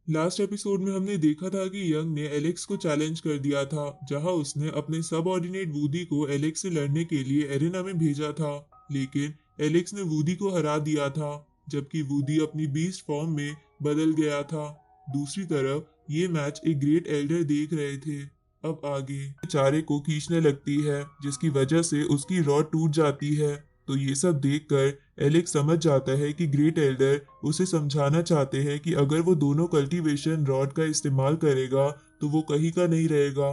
Last episode में हमने देखा था कि यंग ने एलेक्स को चैलेंज कर दिया था, जहां उसने अपने सबऑर्डिनेट वूडी को एलेक्स से लड़ने के लिए एरेना में भेजा था। लेकिन एलेक्स ने वूडी को हरा दिया था, जबकि वूडी अपनी बीस्ट फॉर्म में बदल गया था। दूसरी तरफ ये मैच एक ग्रेट एल्डर देख रहे थे। अब आगे चारे को खींचने लगती है, जिसकी वजह से उसकी रॉड टूट जाती है। तो ये सब देखकर एलेक्स समझ जाता है कि ग्रेट एल्डर उसे समझाना चाहते हैं कि अगर वो दोनों कल्टीवेशन रॉड का इस्तेमाल करेगा तो वो कहीं का नहीं रहेगा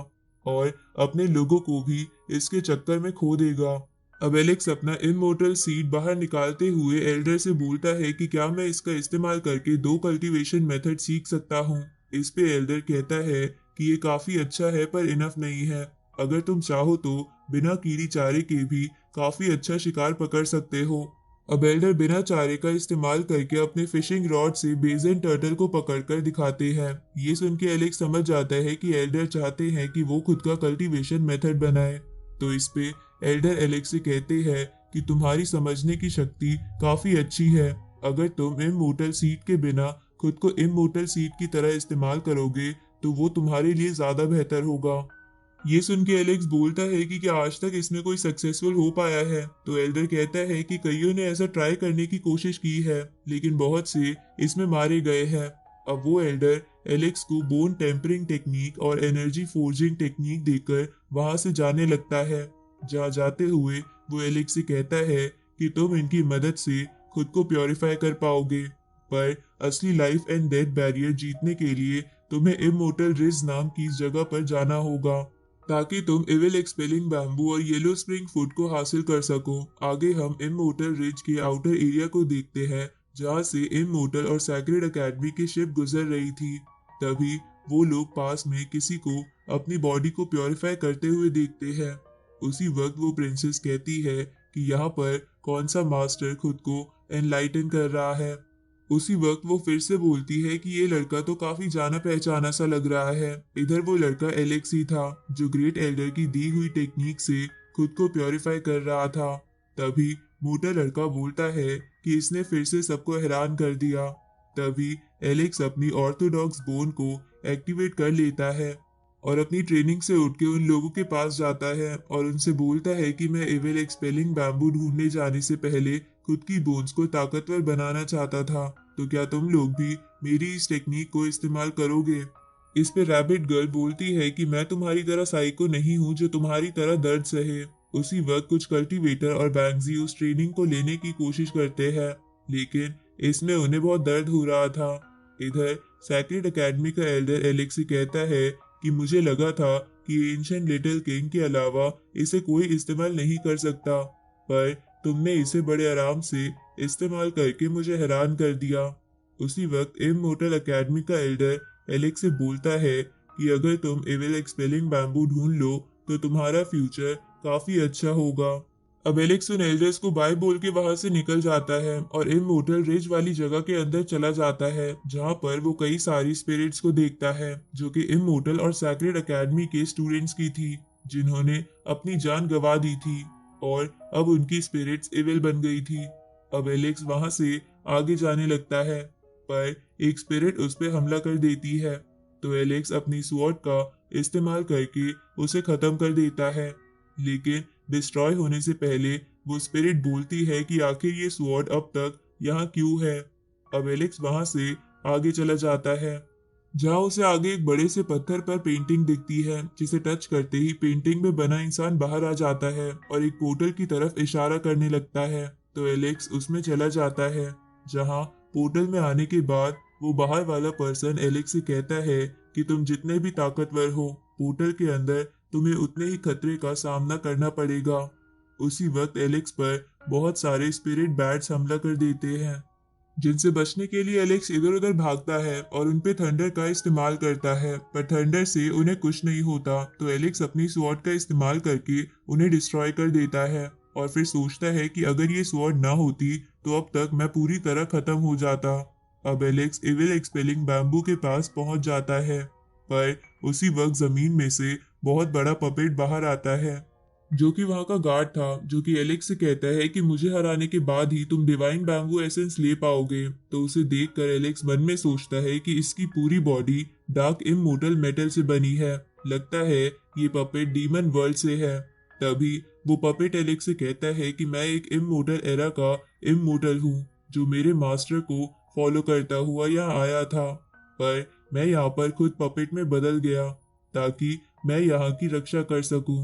और अपने लोगों को भी इसके चक्कर में खो देगा। अब एलेक्स अपना इमोर्टल सीड बाहर निकालते हुए एल्डर से बोलता है कि क्या मैं इसका इस्तेमाल करके दो कल्टीवेशन मेथड सीख सकता हूँ। इस पे एल्डर कहता है कि ये काफी अच्छा है पर इनफ नहीं है। अगर तुम चाहो तो बिना कीड़ी चारे के भी काफी अच्छा शिकार पकड़ सकते हो। अब एल्डर बिना चारे का इस्तेमाल करके अपने फिशिंग रॉड से बेजन टर्टल को पकड़कर दिखाते हैं। ये सुन के एलेक्स समझ जाता है कि एल्डर चाहते हैं कि वो खुद का कल्टीवेशन मेथड बनाए। तो इस पे एल्डर एलेक्स से कहते हैं कि तुम्हारी समझने की शक्ति काफी अच्छी है। अगर तुम इमोर्टल सीड के बिना खुद को इमोर्टल सीड की तरह इस्तेमाल करोगे तो वो तुम्हारे लिए ज्यादा बेहतर होगा। ये सुन के एलेक्स बोलता है कि क्या आज तक इसमें कोई सक्सेसफुल हो पाया है। तो एल्डर कहता है कि कईयों ने ऐसा ट्राई करने की कोशिश की है, लेकिन बहुत से इसमें मारे गए हैं। अब वो एल्डर एलेक्स को बोन टेम्परिंग टेक्निक और एनर्जी फोर्जिंग टेक्निक देकर वहां से जाने लगता है। जहाँ जाते हुए वो एलेक्स से कहता है कि तुम इनकी मदद से खुद को प्योरीफाई कर पाओगे, पर असली लाइफ एंड डेथ बैरियर जीतने के लिए तुम्हें इमोर्टल रिज नाम की इस जगह पर जाना होगा, ताकि तुम इविल एक्सपेलिंग बैम्बू और येलो स्प्रिंग फूड को हासिल कर सको। आगे हम इमोर्टल रिज के आउटर एरिया को देखते हैं, जहाँ से इमोर्टल और सैक्रेड एकेडमी की शिप गुजर रही थी। तभी वो लोग पास में किसी को अपनी बॉडी को प्योरीफाई करते हुए देखते हैं। उसी वक्त वो प्रिंसेस कहती है कि यहाँ पर कौन सा मास्टर खुद को एनलाइटन कर रहा है। उसी वक्त वो फिर से बोलती है कि ये लड़का तो काफी जाना पहचाना सा लग रहा है। इधर वो लड़का एलेक्स ही था, जो ग्रेट एल्डर की दी हुई टेक्निक से खुद को प्योरीफाई कर रहा था। तभी मोटा लड़का बोलता है कि इसने फिर से सबको हैरान कर दिया। तभी एलेक्स अपनी ऑर्थोडॉक्स बोन को एक्टिवेट कर लेता है और अपनी ट्रेनिंग से उठ के उन लोगों के पास जाता है और उनसे बोलता है कि मैं एविल एक्सपेलिंग बैम्बू ढूंढने जाने से पहले खुद की बोन्स को ताकतवर बनाना चाहता था। तो क्या तुम लोग भी मेरी इस टेक्निक को इस्तेमाल करोगे। इस पे रैबिट गर्ल बोलती है कि मैं तुम्हारी तरह साइको नहीं हूँ जो तुम्हारी तरह दर्द सहे। उसी वक्त कुछ कल्टीवेटर और बैंगजी उस ट्रेनिंग को लेने की कोशिश करते हैं, लेकिन इसमें उन्हें बहुत दर्द हो रहा था। इधर सैक्रेड एकेडमी का एल्डर एलेक्स से कहता है कि मुझे लगा था कि एंशिएंट लिटिल किंग के अलावा इसे कोई इस्तेमाल नहीं कर सकता, पर तुमने इसे बड़े आराम से इस्तेमाल करके मुझे हैरान कर दिया। उसी वक्त इमोर्टल एकेडमी का एल्डर एलेक्स से बोलता है कि अगर तुम एविल एक्सपेलिंग बैम्बू ढूंढ लो तो तुम्हारा फ्यूचर काफी अच्छा होगा। अब एलेक्स उन एल्डर्स को बाय बोल के वहां से निकल जाता है और इमोर्टल रिज वाली जगह के अंदर चला जाता है, जहां पर वो कई सारी स्पिरिट्स को देखता है जो कि इमोर्टल और सैक्रेड एकेडमी के स्टूडेंट्स की थी, जिन्होंने अपनी जान गंवा दी थी और अब उनकी स्पिरिट्स इविल बन गई थी। अब एलेक्स वहां से आगे जाने लगता है, पर एक स्पिरिट उस पर हमला कर देती है। तो एलेक्स अपनी स्वॉर्ड का इस्तेमाल करके उसे खत्म कर देता है, लेकिन डिस्ट्रॉय होने से पहले वो स्पिरिट बोलती है कि आखिर ये स्वॉर्ड अब तक यहाँ क्यों है। अब एलेक्स वहां से आगे चला जाता है, जहाँ उसे आगे एक बड़े से पत्थर पर पेंटिंग दिखती है, जिसे टच करते ही पेंटिंग में बना इंसान बाहर आ जाता है और एक पोर्टल की तरफ इशारा करने लगता है। तो एलेक्स उसमें चला जाता है, जहाँ पोर्टल में आने के बाद वो बाहर वाला पर्सन एलेक्स से कहता है कि तुम जितने भी ताकतवर हो, पोर्टल के अंदर तुम्हें उतने ही खतरे का सामना करना पड़ेगा। उसी वक्त एलेक्स पर बहुत सारे स्पिरिट बैट्स हमला कर देते हैं, जिनसे बचने के लिए एलेक्स इधर उधर भागता है और उनपे थंडर का इस्तेमाल करता है, पर थंडर से उन्हें कुछ नहीं होता। तो एलेक्स अपनी स्वॉर्ड का इस्तेमाल करके उन्हें डिस्ट्रॉय कर देता है और फिर सोचता है कि अगर ये स्वॉर्ड ना होती तो अब तक मैं पूरी तरह खत्म हो जाता। अब एलेक्स इविल एक्सपेलिंग बैम्बू के पास पहुंच जाता है, पर उसी वक्त जमीन में से बहुत बड़ा पपेट बाहर आता है, जो कि वहां का गार्ड था, जो कि एलेक्स से कहता है कि मुझे हराने के बाद ही तुम डिवाइन बैम्बू एसेंस ले पाओगे। तो उसे देखकर एलेक्स मन में सोचता है कि इसकी पूरी बॉडी डार्क इमोर्टल मेटल से बनी है। लगता है ये पपेट डीमन वर्ल्ड से है। तभी वो पपेट एलेक्स से कहता है कि मैं एक इमोर्टल एरा का इमोर्टल हूँ, जो मेरे मास्टर को फॉलो करता हुआ यहाँ आया था। पर मैं यहाँ पर खुद पपेट में बदल गया ताकि मैं यहाँ की रक्षा कर सकूं।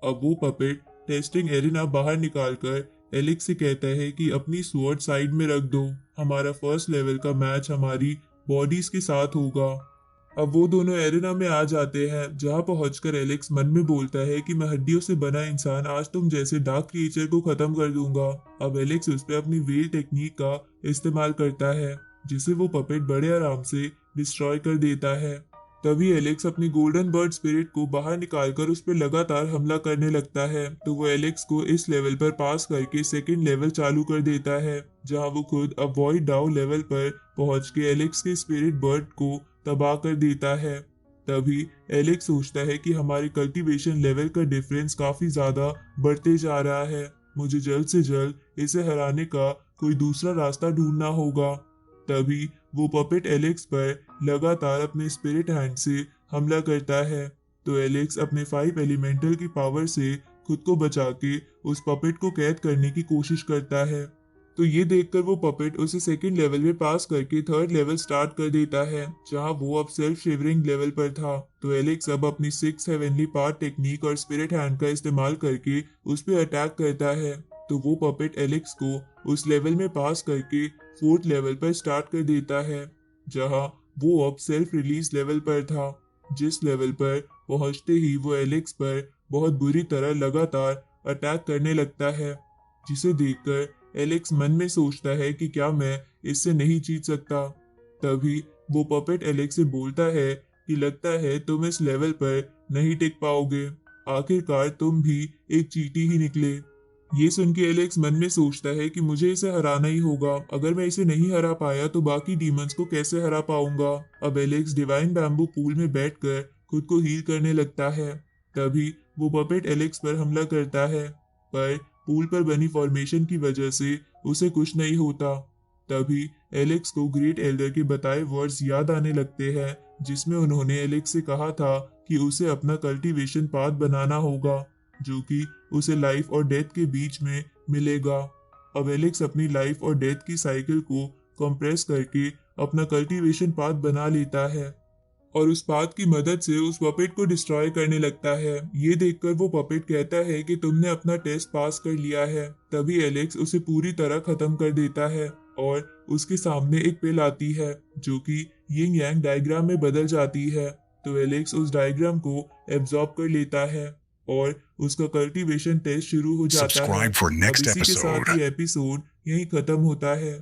अब वो पपेट टेस्टिंग एरिना बाहर निकालकर एलेक्स से कहता है कि अपनी स्वॉर्ड साइड में रख दो, हमारा फर्स्ट लेवल का मैच हमारी बॉडीज के साथ होगा। अब वो दोनों एरिना में आ जाते हैं, जहां पहुंचकर एलेक्स मन में बोलता है कि मैं हड्डियों से बना इंसान आज तुम जैसे डार्क क्रिएचर को खत्म कर दूंगा। अब एलेक्स उस पर अपनी वेल टेक्निक का इस्तेमाल करता है, जिसे वो पपेट बड़े आराम से डिस्ट्रॉय कर देता है। तभी एलेक्स अपनी गोल्डन बर्ड स्पिरिट को बाहर निकालकर उस पर लगातार हमला करने लगता है। तो वो एलेक्स को इस लेवल पर पास करके सेकंड लेवल चालू कर देता है, जहां वो खुद अब वॉइड डाउ लेवल पर पहुंच के एलेक्स के स्पिरिट बर्ड को तबाह कर देता है। तभी एलेक्स सोचता है कि हमारे कल्टीवेशन लेवल का डिफरेंस काफी ज्यादा बढ़ते जा रहा है, मुझे जल्द से जल्द इसे हराने का कोई दूसरा रास्ता ढूंढना होगा। तभी वो पपेट एलेक्स पर लगातार अपने स्पिरिट हैंड से हमला करता है। तो एलेक्स अपने 5 एलिमेंटल की पावर से खुद को बचा के उस पपेट को कैद करने की कोशिश करता है। तो ये देखकर वो पपेट उसे सेकंड लेवल में पास करके थर्ड लेवल स्टार्ट कर देता है, जहां वो अब सेल्फ शिवरिंग लेवल पर था। तो एलेक्स अब अपनी 6 हेवनली पावर टेक्निक और स्पिरिट हैंड का इस्तेमाल करके उस पर अटैक करता है। तो वो पपेट एलेक्स को उस लेवल में पास करके फोर्थ लेवल पर स्टार्ट कर देता है, जहां वो अब सेल्फ रिलीज लेवल पर था। जिस लेवल पर पहुंचते ही वो एलेक्स पर बहुत बुरी तरह लगातार अटैक करने लगता है, जिसे देखकर एलेक्स मन में सोचता है कि क्या मैं इससे नहीं जीत सकता। तभी वो पपेट एलेक्स से बोलता है कि लगता है तुम इस लेवल पर नहीं टिक पाओगे, आखिरकार तुम भी एक चींटी ही निकले। ये सुन के एलेक्स मन में सोचता है कि मुझे इसे हराना ही होगा, अगर मैं इसे नहीं हरा पाया तो बाकी डीमंस को कैसे हरा पाऊंगा। अब एलेक्स डिवाइन बैम्बू पूल में बैठकर खुद को हील करने लगता है। तभी वो पपेट एलेक्स पर हमला करता है, पर पूल पर बनी फॉर्मेशन की वजह से उसे कुछ नहीं होता। तभी एलेक्स को ग्रेट एल्डर के बताए वर्ड्स याद आने लगते हैं, जिसमें उन्होंने एलेक्स से कहा था कि उसे अपना कल्टीवेशन पाथ बनाना होगा, जो कि उसे लाइफ और डेथ के बीच में मिलेगा। अब एलेक्स अपनी लाइफ और डेथ की साइकिल को कंप्रेस करके अपना कल्टीवेशन पाथ बना लेता है और उस पाथ की मदद से उस पपेट को डिस्ट्रॉय करने लगता है। ये देखकर वो पपेट कहता है कि तुमने अपना टेस्ट पास कर लिया है। तभी एलेक्स उसे पूरी तरह खत्म कर देता है और उसके सामने एक पिल आती है, जो कि यिंग यांग डायग्राम में बदल जाती है। तो एलेक्स उस डायग्राम को एब्जॉर्ब कर लेता है और उसका कल्टीवेशन टेस्ट शुरू हो जाता है। Subscribe for अब next इसी के साथ episode. ही एपिसोड यहीं खत्म होता है।